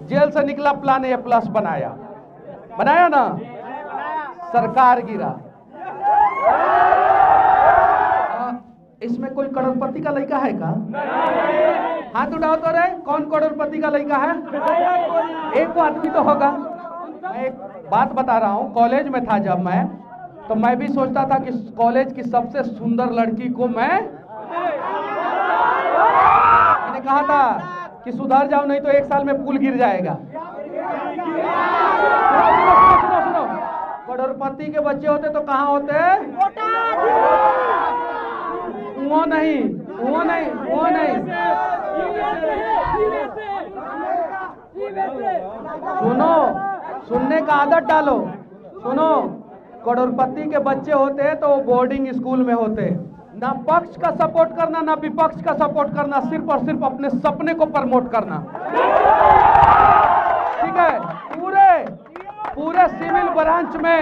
Jail से निकला plan A+ बनाया, बनाया ना, सरकार गिरा। इसमें कोई करोड़पति का लड़का है का? हाथ उठाओ तो रे, कौन करोड़पति का लड़का है? एक आदमी तो होगा। मैं एक बात बता रहा हूँ, कॉलेज में था जब मैं, तो मैं भी सोचता था कि कॉलेज की सबसे सुंदर लड़की को मैंने कहा था कि सुधर जाओ नहीं तो 1 साल में पुल गिर जाएगा। सुनो, करोड़पति के बच्चे होते तो कहाँ होते? वो नहीं। सुनो, सुनने का आदत डालो। सुनो, करोड़पति के बच्चे होते हैं तो वो बोर्डिंग स्कूल में होते, ना पक्ष का सपोर्ट करना ना विपक्ष का सपोर्ट करना, सिर्फ और सिर्फ अपने सपने को प्रमोट करना। ठीक है, पूरे सिविल ब्रांच में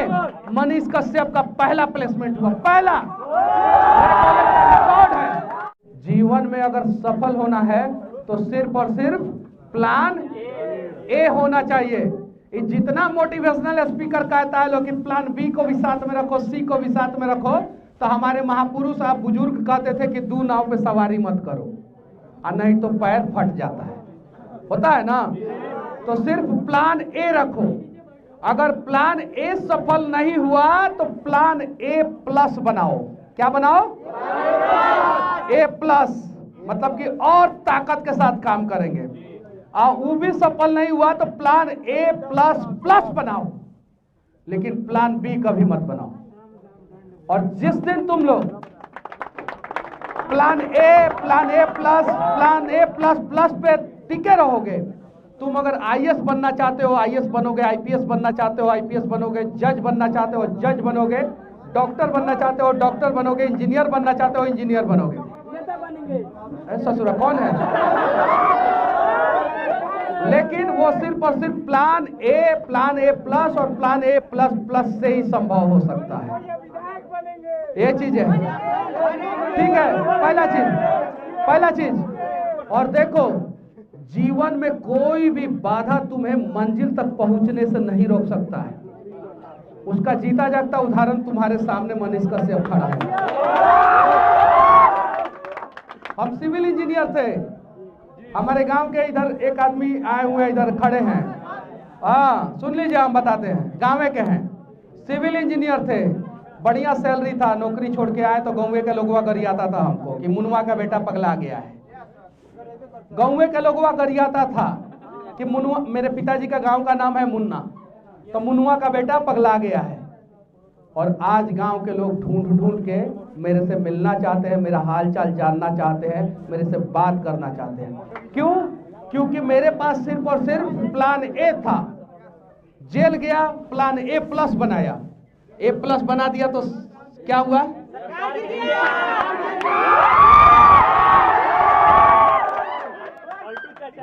मनीष कश्यप का पहला प्लेसमेंट हुआ, पहला। रिकॉर्ड है। जीवन में अगर सफल होना है तो सिर्फ और सिर्फ प्लान A होना चाहिए। जितना मोटिवेशनल स्पीकर कहता है लोग कि प्लान B को भी साथ में रखो, C को भी साथ में रखो, तो हमारे महापुरुष आप बुजुर्ग कहते थे कि 2 नाव पे सवारी मत करो, और नहीं तो पैर फट जाता है, होता है ना। तो सिर्फ प्लान A रखो। अगर प्लान A सफल नहीं हुआ तो प्लान A+ बनाओ। क्या बनाओ? A+, मतलब कि और ताकत के साथ काम करेंगे। और वो भी सफल नहीं हुआ तो प्लान A++ बनाओ, लेकिन प्लान B कभी मत बनाओ। और जिस दिन तुम लोग प्लान A++ पे टिके रहोगे, तुम अगर IAS बनना चाहते हो IAS बनोगे, IPS बनना चाहते हो IPS बनोगे, जज बनना चाहते हो जज बनोगे, डॉक्टर बनना चाहते हो डॉक्टर बनोगे, इंजीनियर बनना चाहते हो इंजीनियर बनोगे। ससुरा कौन है? लेकिन वो सिर्फ और सिर्फ प्लान A+ और प्लान A++ से ही संभव हो सकता है। ये चीज है, ठीक है, पहला चीज। और देखो, जीवन में कोई भी बाधा तुम्हें मंजिल तक पहुंचने से नहीं रोक सकता है। उसका जीता जागता उदाहरण तुम्हारे सामने मनीष कश्यप खड़ा है। हम सिविल इंजीनियर थे, हमारे गांव के इधर एक आदमी आए हुए इधर खड़े हैं, हाँ सुन लीजिए, हम बताते हैं, गांव के हैं, सिविल इंजीनियर थे, बढ़िया सैलरी था, नौकरी छोड़ के आए तो गांव के लोगवा गरियाता था हमको कि मुनवा का बेटा पगला गया है। गांव के लोगवा गरियाता था कि मुनवा, मेरे पिताजी का गांव का नाम है मुन्ना, तो मुनवा का बेटा पगला गया है। और आज गांव के लोग ढूंढ के मेरे से मिलना चाहते हैं, मेरा हाल चाल जानना चाहते हैं, मेरे से बात करना चाहते हैं। क्यों? क्योंकि मेरे पास सिर्फ और सिर्फ प्लान A था। जेल गया, प्लान A+ बनाया, A+ बना दिया तो क्या हुआ?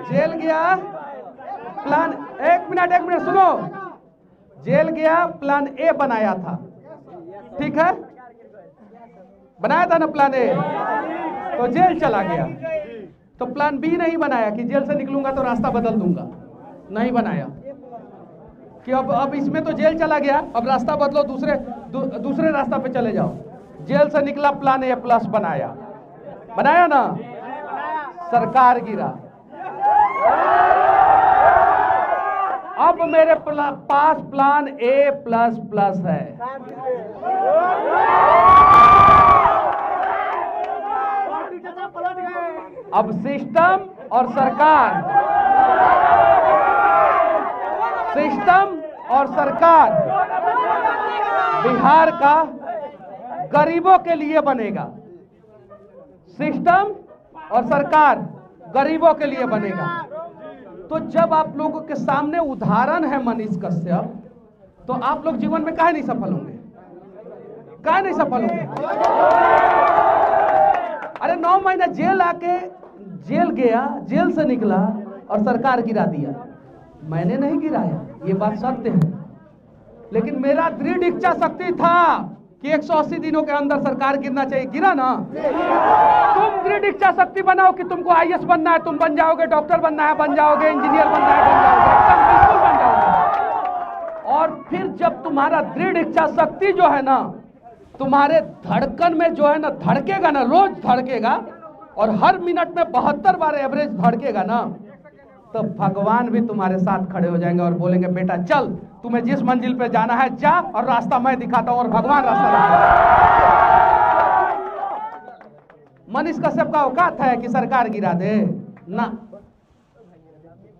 जेल गया, प्लान, एक मिनट सुनो, जेल गया, प्लान A बनाया था, ठीक है, बनाया था ना प्लान A, तो जेल चला गया। तो प्लान B नहीं बनाया कि जेल से निकलूंगा तो रास्ता बदल दूंगा, नहीं बनाया कि अब इसमें तो जेल चला गया, अब रास्ता बदलो, दूसरे रास्ता पे चले जाओ। जेल से निकला, प्लान A+ बनाया ना, सरकार गिरा। अब मेरे पास प्लान A++ है। अब सिस्टम और सरकार बिहार का गरीबों के लिए बनेगा। सिस्टम और सरकार गरीबों के लिए बनेगा। तो जब आप लोगों के सामने उदाहरण है मनीष कश्यप, तो आप लोग जीवन में काहे नहीं सफल होंगे? काहे नहीं सफल होंगे? अरे 9 महीना जेल आके, जेल गया, जेल से निकला और सरकार गिरा दिया। मैंने नहीं गिराया, ये बात सत्य है, लेकिन मेरा दृढ़ इच्छा शक्ति था कि 180 दिनों के अंदर सरकार गिरना चाहिए। गिरा ना? तुम दृढ़ इच्छा शक्ति बनाओ कि तुमको IAS बनना है, तुम बन जाओगे, डॉक्टर बनना है बन जाओगे, इंजीनियर बनना है बन जाओगे। जब तुम्हारा दृढ़ इच्छा शक्ति जो है ना तुम्हारे धड़कन में जो है ना धड़केगा ना, रोज धड़केगा और हर मिनट में 72 बार एवरेज धड़केगा ना, तो भगवान भी तुम्हारे साथ खड़े हो जाएंगे और बोलेंगे बेटा चल, तुम्हें जिस मंजिल पे जाना है जा, और रास्ता मैं दिखाता हूं, और भगवान रास्ता दिखाता। मनीष कश्यप का औकात है कि सरकार गिरा दे ना।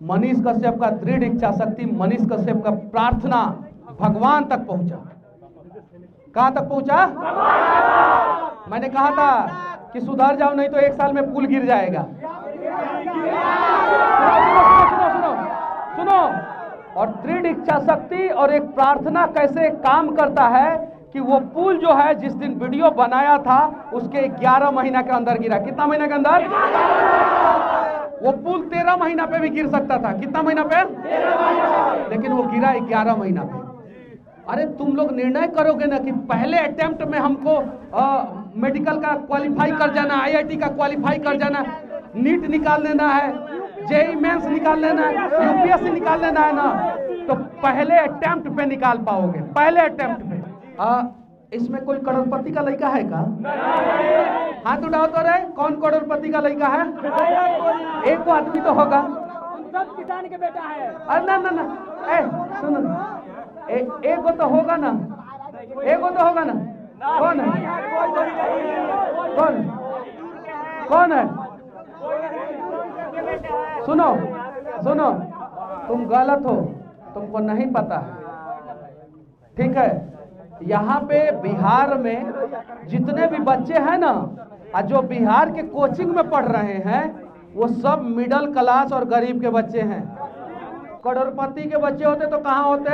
मनीष कश्यप का दृढ़ इच्छा शक्ति, मनीष कश्यप का प्रार्थना भगवान तक पहुंचा। कहां तक पहुंचा? मैंने कहा था कि सुधर जाओ नहीं तो 1 साल में पुल गिर जाएगा। सुनो, और दृढ़ इच्छा शक्ति और एक प्रार्थना कैसे काम करता है कि वो पुल जो है जिस दिन वीडियो बनाया था उसके 11 महीना के अंदर गिरा। कितना महीना के अंदर? वो पुल 13 महीना पे भी गिर सकता था। कितना महीना पे? 13 महीना। लेकिन वो गिरा 11 महीना पे। अरे तुम लोग निर्णय करोगे ना कि पहले अटेम्प्ट में हमको मेडिकल का क्वालिफाई कर जाना, आईआईटी का क्वालिफाई कर जाना, नीट निकाल लेना है, जेईई मेंस निकाल लेना है, यूपीएससी निकाल लेना है ना, तो पहले अटेम्प्ट पे निकाल पाओगे, पहले अटेम्प्ट पे। इसमें कोई करोड़पति का लड़का है का? हाथ उठाओ तो रे, कौन करोड़पति का लड़का है? एक आदमी तो होगा। सब किसान के बेटा है। ना ना ना, सुनो, एक तो होगा ना, एक तो होगा ना। कौन है? कौन है? सुनो, तुम गलत हो, तुमको नहीं पता है, ठीक है? यहाँ पे बिहार में जितने भी बच्चे हैं ना, जो बिहार के कोचिंग में पढ़ रहे हैं, वो सब मिडिल क्लास और गरीब के बच्चे हैं। करोड़पति के बच्चे होते तो कहाँ होते?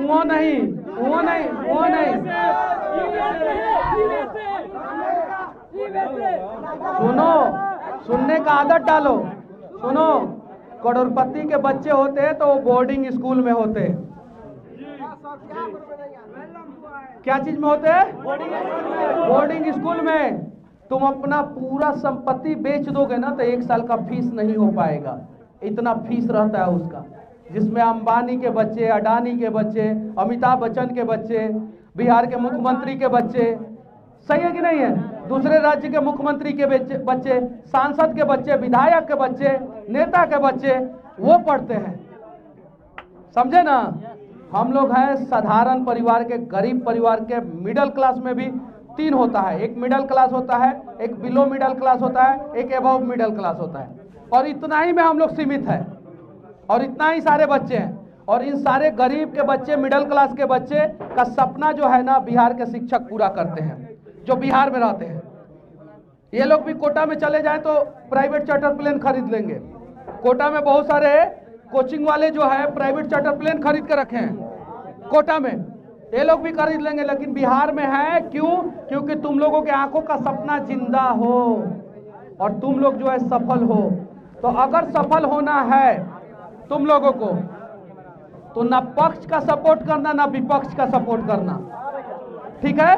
वो नहीं। सुनो, सुनने का आदत डालो। सुनो, करोड़पति के बच्चे होते तो वो बोर्डिंग स्कूल में होते। क्या चीज में होते? बोर्डिंग स्कूल में। तुम अपना पूरा संपत्ति बेच दोगे ना तो 1 साल का फीस नहीं हो पाएगा। इतना फीस रहता है उसका, जिसमें अंबानी के बच्चे, अडानी के बच्चे, अमिताभ बच्चन के बच्चे, बिहार के मुख्यमंत्री के बच्चे, सही है कि नहीं है? दूसरे राज्य के मुख्यमंत्री के बच्चे, सांसद के बच्चे, विधायक के बच्चे, नेता के बच्चे, वो पढ़ते हैं। समझे ना? हम लोग हैं साधारण परिवार के, गरीब परिवार के। मिडिल क्लास में भी 3 होता है, एक मिडिल क्लास होता है, एक बिलो मिडिल क्लास होता है, एक एबव मिडिल क्लास होता है, और इतना ही में हम लोग सीमित है, और इतना ही सारे बच्चे हैं। और इन सारे गरीब के बच्चे, मिडिल क्लास के बच्चे का सपना जो है ना, बिहार के शिक्षक पूरा करते हैं जो बिहार में रहते हैं। ये लोग भी कोटा में चले जाएं तो प्राइवेट चार्टर प्लेन खरीद लेंगे। कोटा में बहुत सारे कोचिंग वाले जो है प्राइवेट चार्टर प्लेन खरीद के रखे हैं कोटा में, ये लोग भी खरीद लेंगे। लेकिन बिहार में है क्यों? क्योंकि तुम लोगों के आंखों का सपना जिंदा हो और तुम लोग जो है सफल हो। तो अगर सफल होना है तुम लोगों को, तो ना पक्ष का सपोर्ट करना ना विपक्ष का सपोर्ट करना, ठीक है?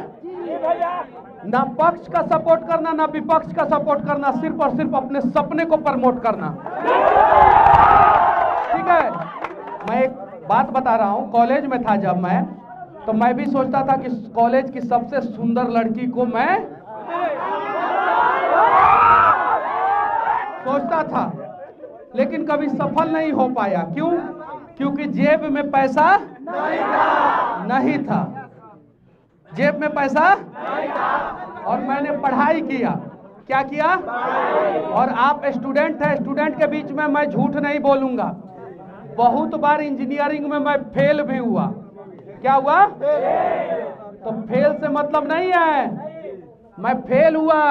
ना पक्ष का सपोर्ट करना ना विपक्ष का सपोर्ट करना, सिर्फ और सिर्फ अपने सपने को प्रमोट करना, ठीक है? मैं एक बात बता रहा हूं, कॉलेज में था जब मैं, तो मैं भी सोचता था कि कॉलेज की सबसे सुंदर लड़की को मैं सोचता था, लेकिन कभी सफल नहीं हो पाया। क्यों? क्योंकि जेब में पैसा नहीं था। जेब में पैसा नहीं था। और मैंने पढ़ाई किया। क्या किया? और आप स्टूडेंट हैं, स्टूडेंट के बीच में मैं झूठ नहीं बोलूंगा। बहुत बार इंजीनियरिंग में मैं फेल भी हुआ। क्या हुआ? तो फेल से मतलब नहीं है, मैं फेल हुआ,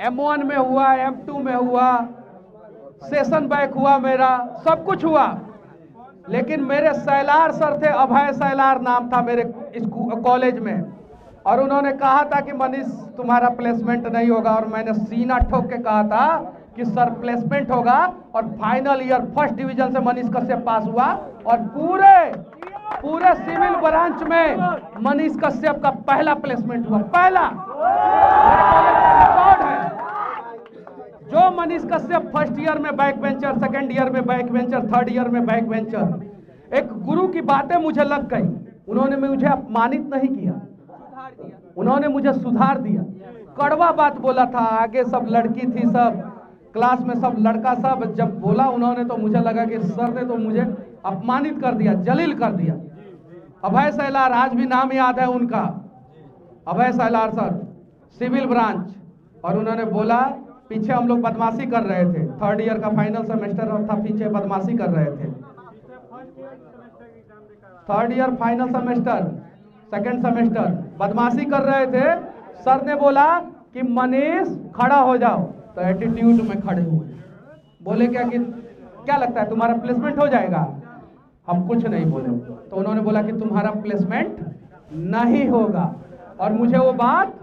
M1 में हुआ, M2 में हुआ, सेशन बैक हुआ, मेरा सब कुछ हुआ। लेकिन मेरे सैलार सर थे, अभय सैलार नाम था मेरे कॉलेज में, और उन्होंने कहा था कि मनीष तुम्हारा प्लेसमेंट नहीं होगा, और मैंने सीना ठोक के कहा था कि सर प्लेसमेंट होगा। और फाइनल ईयर फर्स्ट डिवीजन से मनीष कश्यप पास हुआ, और पूरे सिविल ब्रांच में मनीष कश्यप का पहला प्लेसमेंट हुआ, पहला। रिकॉर्ड है। जो मनीष कश्यप फर्स्ट ईयर में बैक बेंचर, सेकंड ईयर में बैक बेंचर, थर्ड ईयर में बैक बेंचर, एक गुरु की बातें मुझे लग गई। उन्होंने मुझे अपमानित नहीं किया, उन्होंने मुझे सुधार दिया। कड़वा बात बोला था, आगे सब लड़की थी, सब क्लास में सब लड़का, सब जब बोला उन्होंने तो मुझे लगा कि सर ने तो मुझे अपमानित कर दिया, जलील कर दिया। अभय सैलार, आज भी नाम याद है उनका, अभय सैलार सर, सिविल ब्रांच। और उन्होंने बोला, पीछे हम लोग बदमाशी कर रहे थे, 3rd ईयर का फाइनल सेमेस्टर था, पीछे बदमाशी कर रहे थे, 3rd year final semester, 2nd semester बदमाशी कर रहे थे। सर ने बोला कि मनीष खड़ा हो जाओ, तो एटीट्यूड में खड़े हुए। बोले क्या लगता है तुम्हारा प्लेसमेंट हो जाएगा? हम कुछ नहीं बोले। तो उन्होंने बोला कि तुम्हारा प्लेसमेंट नहीं होगा। और मुझे वो बात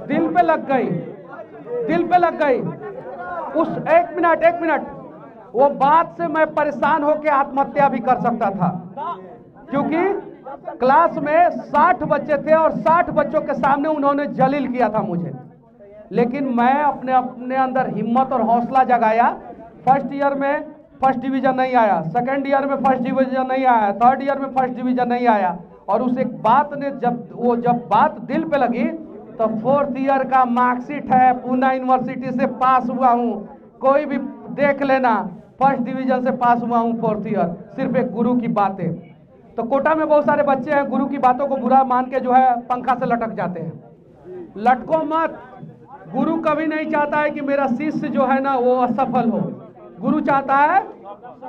दिल पे लग गई, दिल पे लग गई। उस एक मिनट वो बात से मैं परेशान होकर आत्महत्या भी कर सकता था, क्योंकि क्लास में 60 बच्चे थे और 60 बच्चों के सामने उन्होंने जलील किया था मुझे। लेकिन मैं अपने अंदर हिम्मत और हौसला जगाया। 1st ईयर में 1st डिवीजन नहीं आया, 2nd ईयर में 1st डिवीजन नहीं आया, 3rd ईयर में 1st डिवीजन नहीं आया। और उस एक बात ने जब बात दिल पे लगी, तो 4th ईयर का मार्कशीट है, पूना यूनिवर्सिटी से पास हुआ हूँ, कोई भी देख लेना, 1st डिवीजन से पास हुआ हूँ 4th ईयर, सिर्फ एक गुरु की बातें। तो कोटा में बहुत सारे बच्चे हैं, गुरु की बातों को बुरा मान के जो है पंखा से लटक जाते हैं। लटको मत। गुरु कभी नहीं चाहता है कि मेरा शिष्य जो है ना वो असफल हो। गुरु चाहता है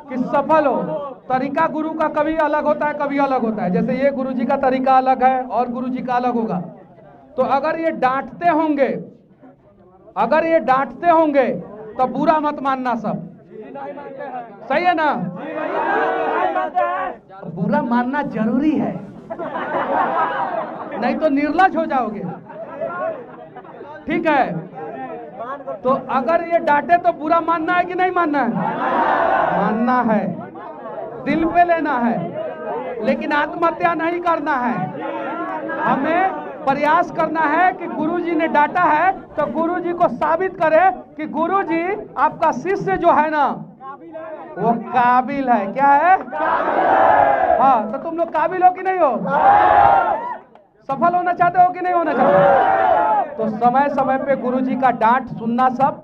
कि सफल हो। तरीका गुरु का कभी अलग होता है, कभी अलग होता है। जैसे ये गुरु जी का तरीका अलग है और गुरु जी का अलग होगा। तो अगर ये डांटते होंगे तो बुरा मत मानना सब, सही है ना? बुरा मानना जरूरी है, नहीं तो निर्लज हो जाओगे, ठीक है? तो अगर ये डांटे तो बुरा मानना है कि नहीं मानना है? मानना है, दिल पे लेना है, लेकिन आत्महत्या नहीं करना है। हमें प्रयास करना है कि गुरुजी ने डांटा है तो गुरुजी को साबित करे कि गुरुजी आपका शिष्य जो है ना वो काबिल है। क्या है? हाँ, तो तुम लोग काबिल हो कि नहीं हो? सफल होना चाहते हो कि नहीं होना चाहते? तो समय समय पे गुरुजी का डांट सुनना सब